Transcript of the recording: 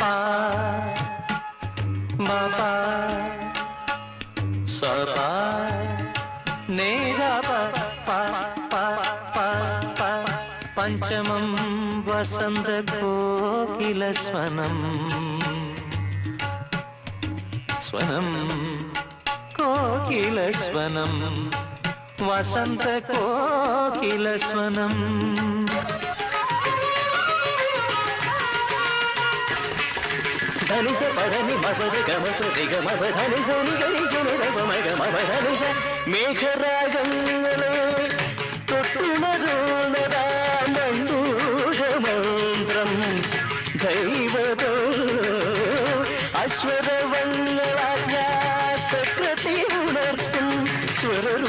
pa ma pa sa pa ne ga pa pa pa pa pa panchamam vasanta kokila swanam swanam kokila swanam vasanta kokila swanam ధనిస పదని మపద గమప దిగమప ధనిస నిగనిస నిరపమ గమప ధనిస మేఘరాగంగలే തൊട്ടുണരുണതാ മണ്ഡൂഷമന്ത്രം ദൈവതോ അശ്വരവങ്ങളാജ്ഞാചക്രത്തെ ഉണർത്തും സ്വരൂ